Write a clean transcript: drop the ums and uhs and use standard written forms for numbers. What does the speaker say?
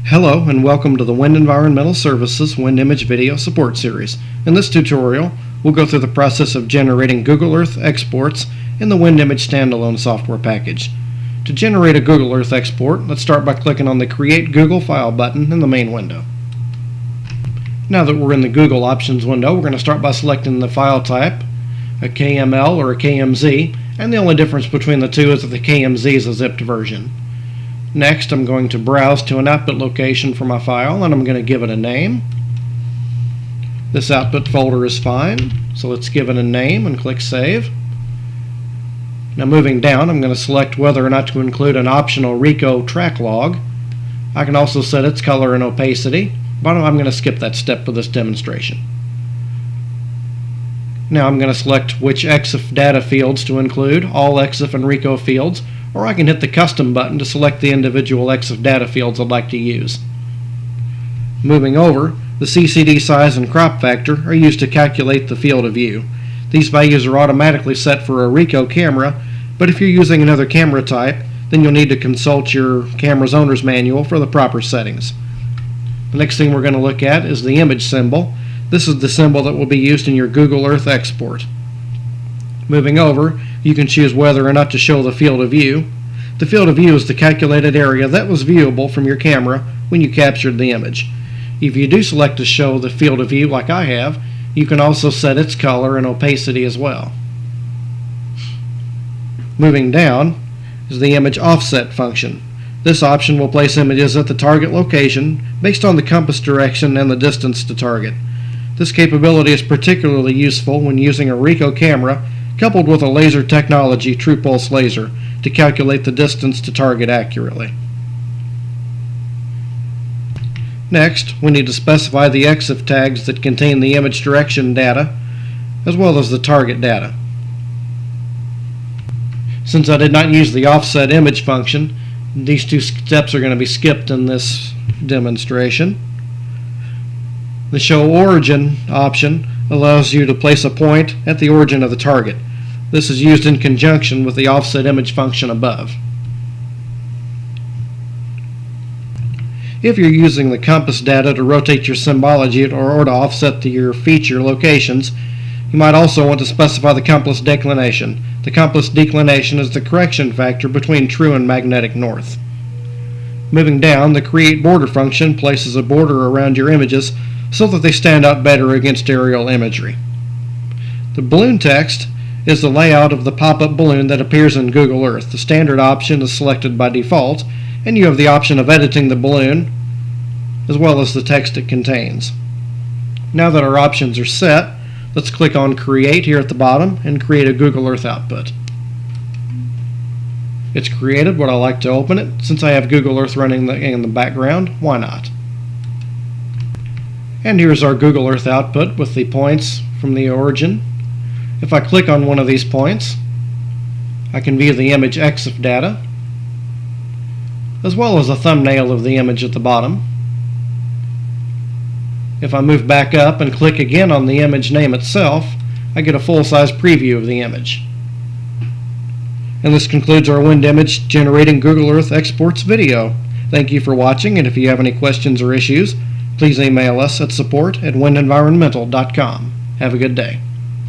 Hello and welcome to the Wind Environmental Services Wind Image Video Support Series. In this tutorial, we'll go through the process of generating Google Earth exports in the Wind Image Standalone software package. To generate a Google Earth export, let's start by clicking on the Create Google File button in the main window. Now that we're in the Google Options window, we're going to start by selecting the file type, a KML or a KMZ, and the only difference between the two is that the KMZ is a zipped version. Next, I'm going to browse to an output location for my file, and I'm going to give it a name. This output folder is fine, so let's give it a name and click Save. Now moving down, I'm going to select whether or not to include an optional RICO track log. I can also set its color and opacity, but I'm going to skip that step for this demonstration. Now I'm going to select which EXIF data fields to include, all EXIF and RICO fields, or I can hit the Custom button to select the individual EXIF data fields I'd like to use. Moving over, the CCD size and crop factor are used to calculate the field of view. These values are automatically set for a RICO camera, but if you're using another camera type, then you'll need to consult your camera's owner's manual for the proper settings. The next thing we're going to look at is the image symbol. This is the symbol that will be used in your Google Earth export. Moving over, you can choose whether or not to show the field of view. The field of view is the calculated area that was viewable from your camera when you captured the image. If you do select to show the field of view like I have, you can also set its color and opacity as well. Moving down is the image offset function. This option will place images at the target location based on the compass direction and the distance to target. This capability is particularly useful when using a RICO camera coupled with a laser technology true pulse laser to calculate the distance to target accurately. Next, we need to specify the EXIF tags that contain the image direction data as well as the target data. Since I did not use the offset image function, these two steps are going to be skipped in this demonstration. The Show Origin option allows you to place a point at the origin of the target. This is used in conjunction with the offset image function above. If you're using the compass data to rotate your symbology or to offset your feature locations, you might also want to specify the compass declination. The compass declination is the correction factor between true and magnetic north. Moving down, the Create Border function places a border around your images so that they stand out better against aerial imagery. The balloon text is the layout of the pop-up balloon that appears in Google Earth. The standard option is selected by default, and you have the option of editing the balloon as well as the text it contains. Now that our options are set, let's click on Create here at the bottom and create a Google Earth output. It's created, but I like to open it. Since I have Google Earth running in the background, why not? And here's our Google Earth output with the points from the origin. If I click on one of these points, I can view the image EXIF data, as well as a thumbnail of the image at the bottom. If I move back up and click again on the image name itself, I get a full-size preview of the image. And this concludes our Wind Image Generating Google Earth Exports video. Thank you for watching, and if you have any questions or issues, please email us at support@windenvironmental.com. Have a good day.